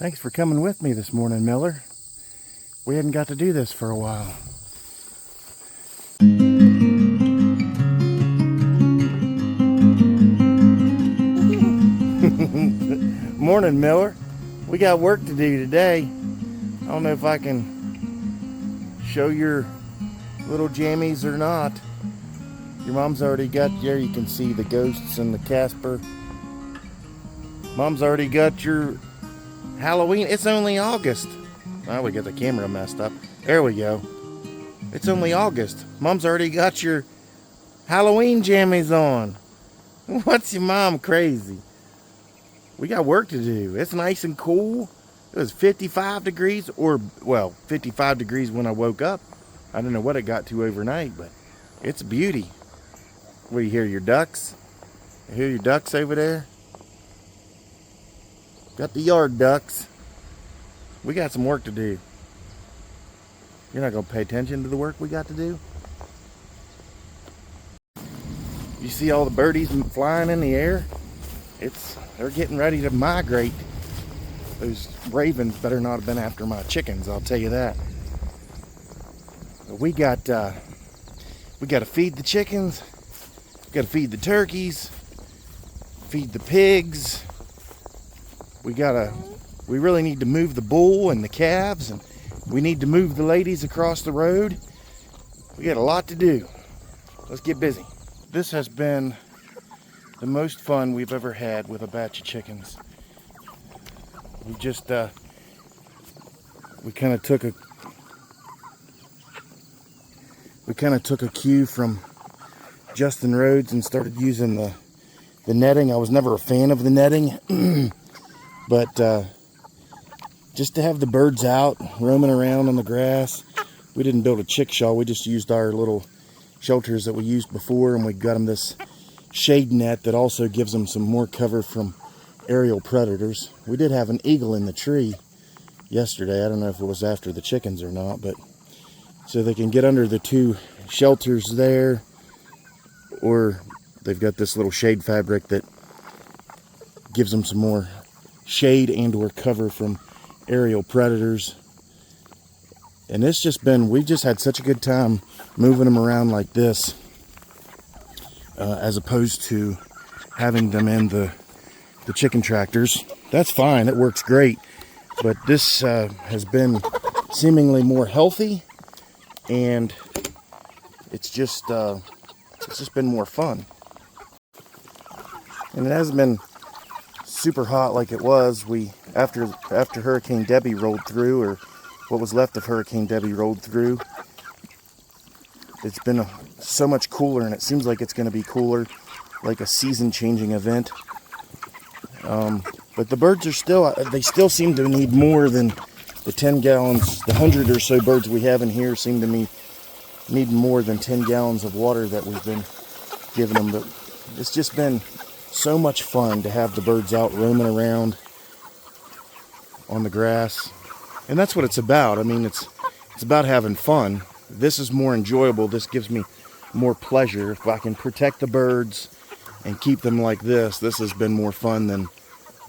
Thanks for coming with me this morning, Miller. We hadn't got to do this for a while. Morning, Miller. We got work to do today. I don't know if I can show your little jammies or not. Your mom's already got, there you can see the ghosts and the Casper. Mom's already got your Halloween. It's only August. Oh, we got the camera messed up. There we go. It's only August. Mom's already got your Halloween jammies on. What's your mom crazy? We got work to do. It's nice and cool. It was 55 degrees, or, well, 55 degrees when I woke up. I don't know what it got to overnight, but it's a beauty. What, you hear your ducks? You hear your ducks over there? Got the yard ducks. We got some work to do. You're not going to pay attention to the work we got to do? You see all the birdies flying in the air? They're getting ready to migrate. Those ravens better not have been after my chickens, I'll tell you that. But we got to feed the chickens. We got to feed the turkeys. Feed the pigs. We really need to move the bull and the calves, and we need to move the ladies across the road. We got a lot to do. Let's get busy. This has been the most fun we've ever had with a batch of chickens. We just we kind of took a cue from Justin Rhodes and started using the netting. I was never a fan of the netting. But just to have the birds out roaming around on the grass. We didn't build a chick shawl. We just used our little shelters that we used before, and we got them this shade net that also gives them some more cover from aerial predators. We did have an eagle in the tree yesterday. I don't know if it was after the chickens or not, but so they can get under the two shelters there, or they've got this little shade fabric that gives them some more shade and or cover from aerial predators. And it's just been, we've just had such a good time moving them around like this, as opposed to having them in the chicken tractors. That's fine, it works great, but this has been seemingly more healthy, and it's just been more fun. And it hasn't been super hot like it was. After Hurricane Debbie rolled through, or what was left of Hurricane Debbie rolled through, it's been so much cooler, and it seems like it's going to be cooler, like a season-changing event. But the birds are they still seem to need more than the 10 gallons. The 100 or so birds we have in here seem to me need more than 10 gallons of water that we've been giving them. But it's just been so much fun to have the birds out roaming around on the grass. And that's what it's about. I mean, it's about having fun. This is more enjoyable. This gives me more pleasure. If I can protect the birds and keep them like this has been more fun than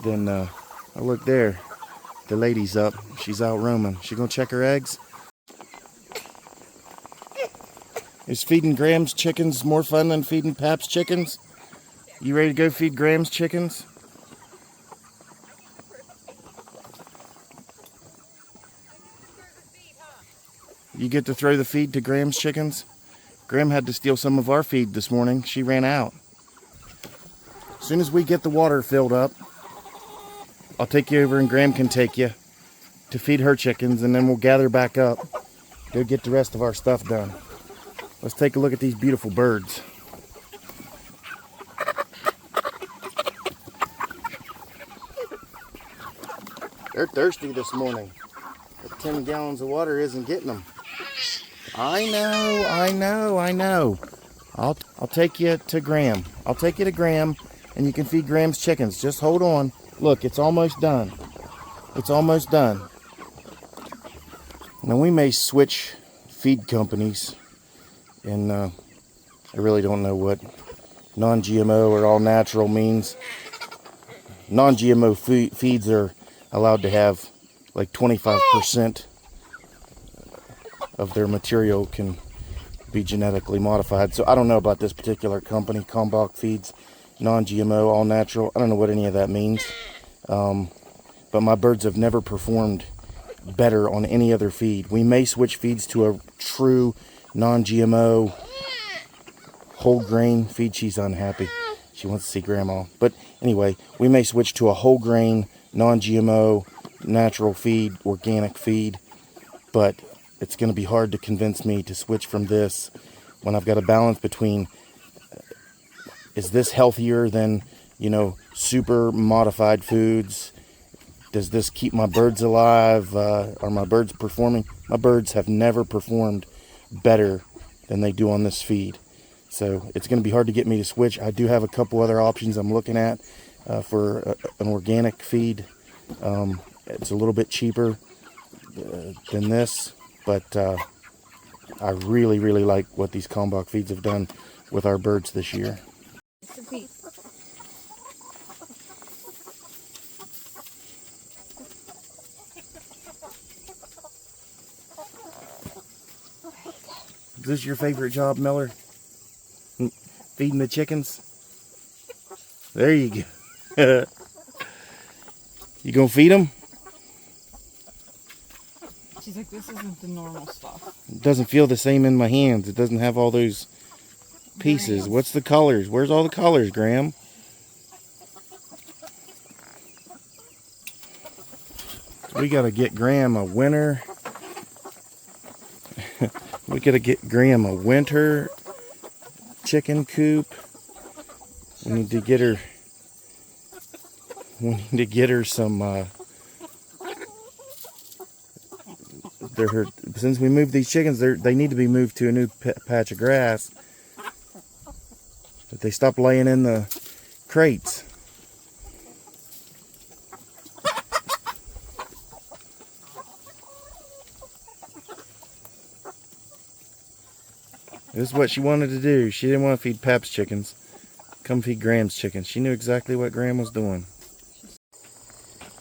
oh, look there. The lady's up. She's out roaming. She gonna check her eggs? Is feeding Graham's chickens more fun than feeding Pap's chickens? You ready to go feed Graham's chickens? You get to throw the feed to Graham's chickens? Graham had to steal some of our feed this morning. She ran out. As soon as we get the water filled up, I'll take you over and Graham can take you to feed her chickens, and then we'll gather back up, go get the rest of our stuff done. Let's take a look at these beautiful birds. They're thirsty this morning. But 10 gallons of water isn't getting them. I know. I'll take you to Graham. I'll take you to Graham, and you can feed Graham's chickens. Just hold on. Look, it's almost done. It's almost done. Now, we may switch feed companies, and I really don't know what non-GMO or all natural means. Non-GMO feeds are allowed to have like 25% of their material can be genetically modified. So I don't know about this particular company, Kalmbach Feeds, non-GMO, all natural. I don't know what any of that means. But my birds have never performed better on any other feed. We may switch feeds to a true non-GMO whole grain feed. She's unhappy. She wants to see Grandma. But anyway, we may switch to a whole grain, non-GMO, natural feed, organic feed. But it's going to be hard to convince me to switch from this when I've got a balance between, is this healthier than, you know, super modified foods? Does this keep my birds alive? Are my birds performing? My birds have never performed better than they do on this feed. So it's going to be hard to get me to switch. I do have a couple other options I'm looking at for an organic feed. It's a little bit cheaper than this, but I really, really like what these Kalmbach feeds have done with our birds this year. Is this your favorite job, Miller? Feeding the chickens? There you go. You gonna feed them? She's like, this isn't the normal stuff. It doesn't feel the same in my hands. It doesn't have all those pieces. What's the colors? Where's all the colors, Graham? We gotta get Graham a winter. We gotta get Graham a winter chicken coop. We need to get her. We need to get her some. Since we moved these chickens, they need to be moved to a new patch of grass. But they stopped laying in the crates. This is what she wanted to do. She didn't want to feed Pap's chickens. Come feed Graham's chickens. She knew exactly what Graham was doing.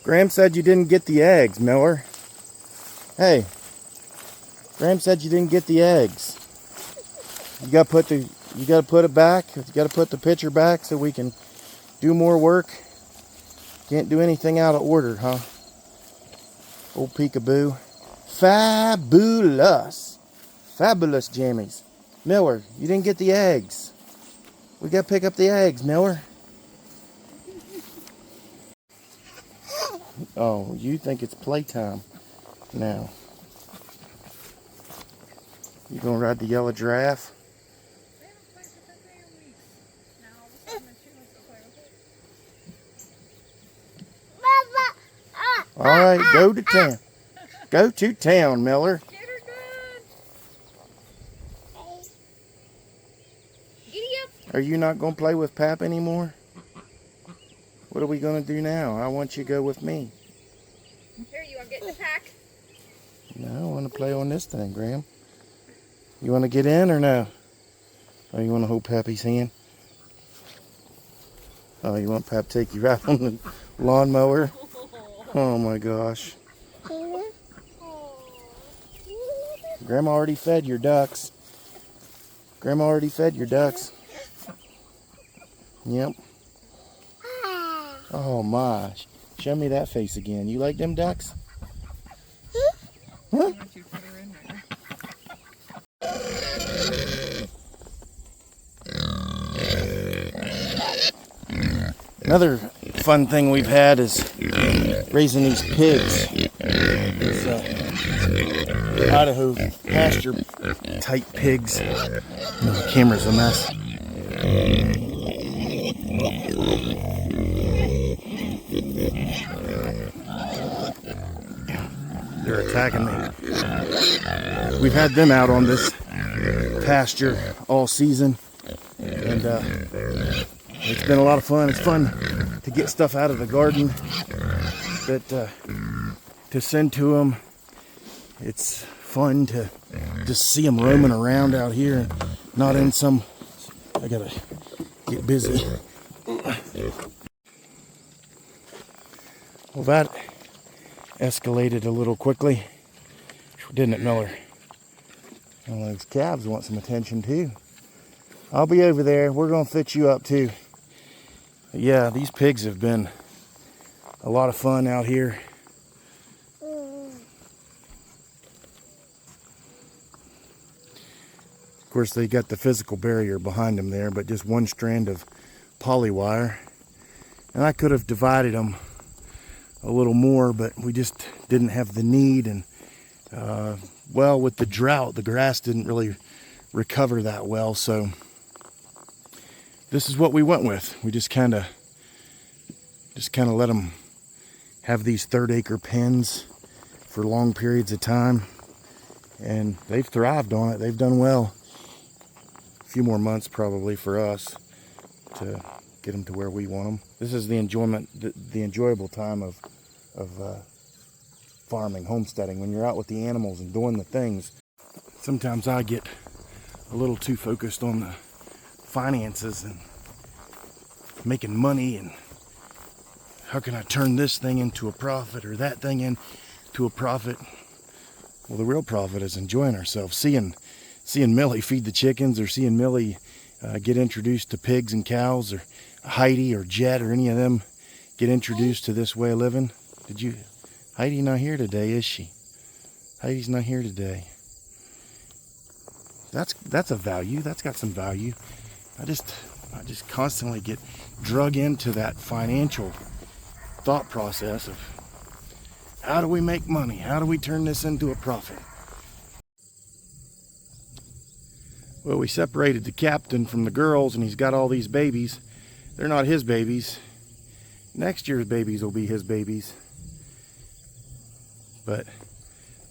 Graham said you didn't get the eggs, Miller. Hey, Graham said you didn't get the eggs. You gotta put it back. You gotta put the pitcher back so we can do more work. Can't do anything out of order, huh? Old peekaboo. Fabulous. Fabulous jammies. Miller, you didn't get the eggs. We gotta pick up the eggs, Miller. Oh, you think it's playtime now. You gonna ride the yellow giraffe? All right, go to town. Go to town, Miller. Are you not going to play with Pap anymore? What are we going to do now? I want you to go with me. Here, you want to get in the pack? No, I want to play on this thing, Graham. You want to get in or no? Oh, you want to hold Pappy's hand? Oh, you want Pap to take you out on the lawnmower? Oh my gosh. Grandma already fed your ducks. Grandma already fed your ducks. Yep. Oh my. Show me that face again. You like them ducks? Huh? Another fun thing we've had is raising these pigs. These Idaho pasture type pigs. The camera's a mess. They're attacking me. We've had them out on this pasture all season, and it's been a lot of fun. It's fun to get stuff out of the garden that to send to them. It's fun to just see them roaming around out here and not in some. I gotta get busy. Well, escalated a little quickly, didn't it, Miller? Well, those calves want some attention too. I'll be over there. We're going to fit you up too. But yeah, these pigs have been a lot of fun out here. Of course, they got the physical barrier behind them there, but just one strand of poly wire. And I could have divided them a little more, but we just didn't have the need. And well, with the drought, the grass didn't really recover that well, so this is what we went with. We just kind of let them have these 1/3 acre pens for long periods of time, and they've thrived on it. They've done well. A few more months probably for us to get them to where we want them. This is the enjoyable time of farming, homesteading, when you're out with the animals and doing the things. Sometimes I get a little too focused on the finances and making money and how can I turn this thing into a profit or that thing into a profit. Well, the real profit is enjoying ourselves, seeing Millie feed the chickens, or seeing Millie get introduced to pigs and cows, or Heidi or Jet or any of them get introduced to this way of living. Heidi's not here today, is she? Heidi's not here today. That's a value. That's got some value. I just constantly get drug into that financial thought process of how do we make money? How do we turn this into a profit? Well, we separated the captain from the girls, and he's got all these babies. They're not his babies. Next year's babies will be his babies. But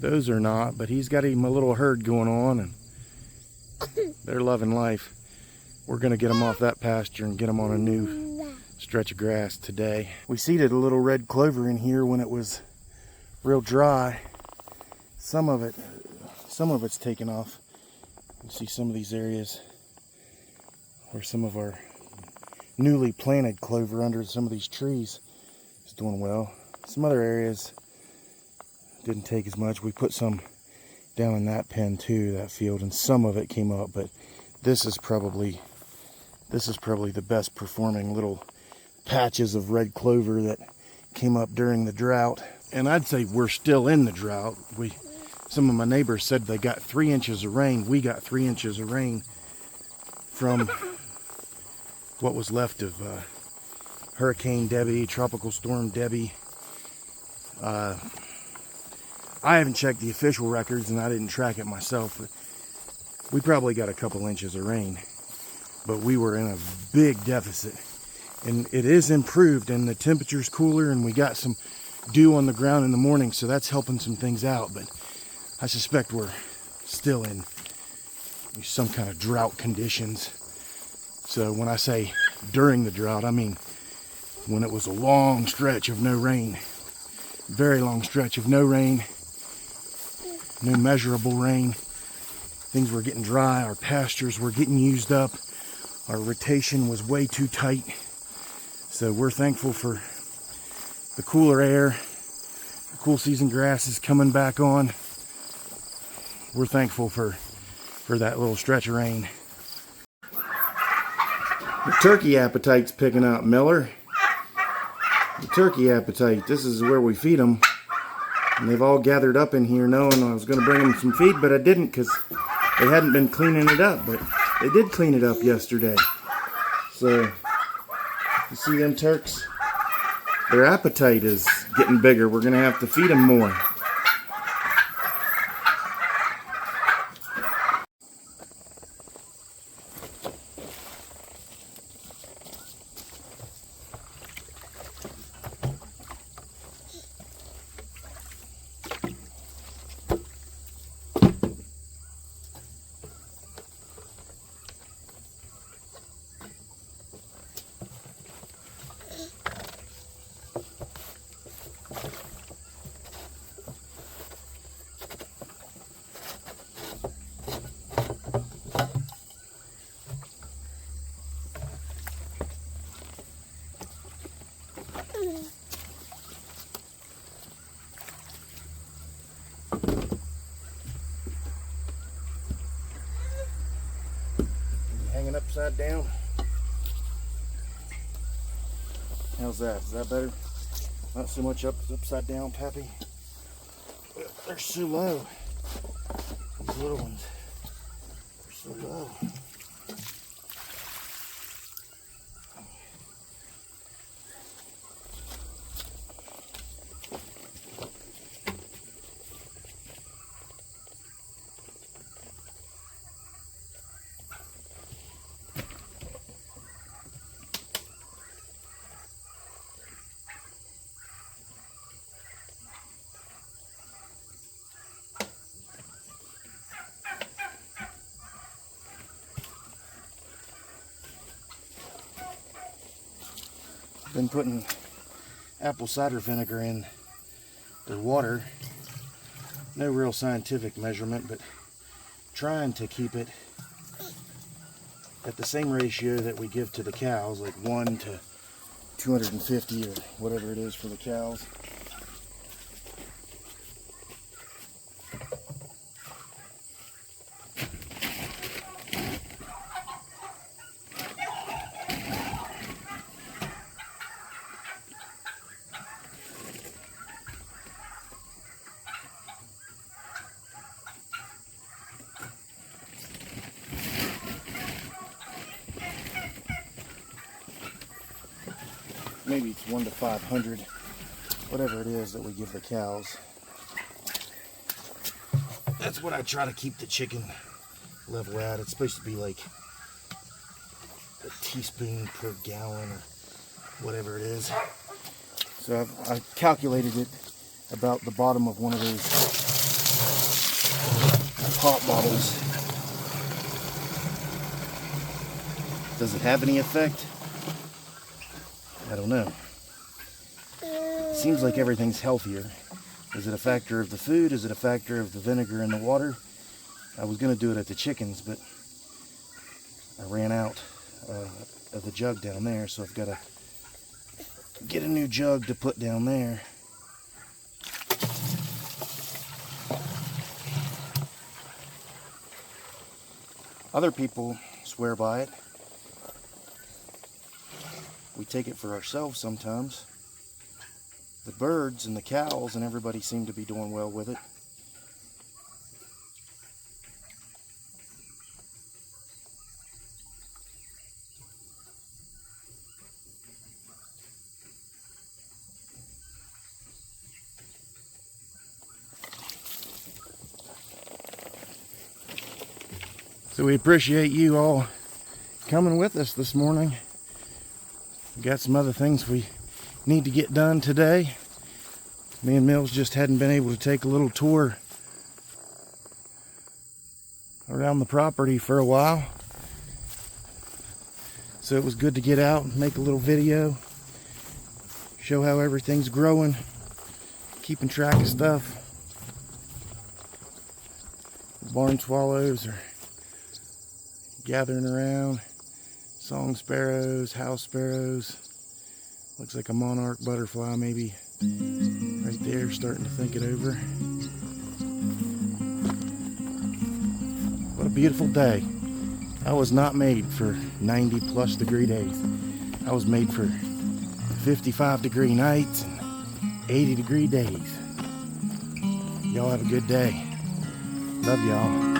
those are not. But he's got him a little herd going on, and they're loving life. We're going to get them off that pasture and get them on a new stretch of grass today. We seeded a little red clover in here when it was real dry. Some of it's taken off. You see some of these areas where some of our newly planted clover under some of these trees is doing well. Some other areas didn't take as much. We put some down in that pen too, that field, and some of it came up, but this is probably the best performing little patches of red clover that came up during the drought. And I'd say we're still in the drought. Some of my neighbors said they got 3 inches of rain. We got 3 inches of rain from what was left of Hurricane Debbie, Tropical Storm Debbie. I haven't checked the official records, and I didn't track it myself, but we probably got a couple inches of rain. But we were in a big deficit, and it is improved, and the temperature's cooler, and we got some dew on the ground in the morning, so that's helping some things out. But I suspect we're still in some kind of drought conditions. So when I say during the drought, I mean when it was a long stretch of no rain, very long stretch of no rain, no measurable rain. Things were getting dry, our pastures were getting used up, our rotation was way too tight. So we're thankful for the cooler air, the cool season grass is coming back on. We're thankful for that little stretch of rain. The turkey appetite's picking up, Miller. The turkey appetite. This is where we feed them. And they've all gathered up in here knowing I was going to bring them some feed, but I didn't because they hadn't been cleaning it up. But they did clean it up yesterday. So, you see them turks? Their appetite is getting bigger. We're going to have to feed them more. Hanging upside down. How's that? Is that better? Not so much upside down, Pappy. They're so low. These little ones are so low. Been putting apple cider vinegar in their water. No real scientific measurement, but trying to keep it at the same ratio that we give to the cows, like 1 to 250 or whatever it is for the cows. Maybe it's 1 to 500, whatever it is that we give the cows. That's what I try to keep the chicken level at. It's supposed to be like a teaspoon per gallon or whatever it is. So I calculated it about the bottom of one of those pop bottles. Does it have any effect? I don't know. Seems like everything's healthier. Is it a factor of the food? Is it a factor of the vinegar in the water? I was going to do it at the chickens, but I ran out of the jug down there, so I've got to get a new jug to put down there. Other people swear by it. We take it for ourselves sometimes. The birds and the cows and everybody seem to be doing well with it. So we appreciate you all coming with us this morning. We got some other things we need to get done today. Me and Mills just hadn't been able to take a little tour around the property for a while. So it was good to get out and make a little video, show how everything's growing, keeping track of stuff. The barn swallows are gathering around. Song sparrows, house sparrows. Looks like a monarch butterfly maybe right there, starting to think it over. What a beautiful day. I was not made for 90 plus degree days. I was made for 55 degree nights and 80 degree days. Y'all have a good day. Love y'all.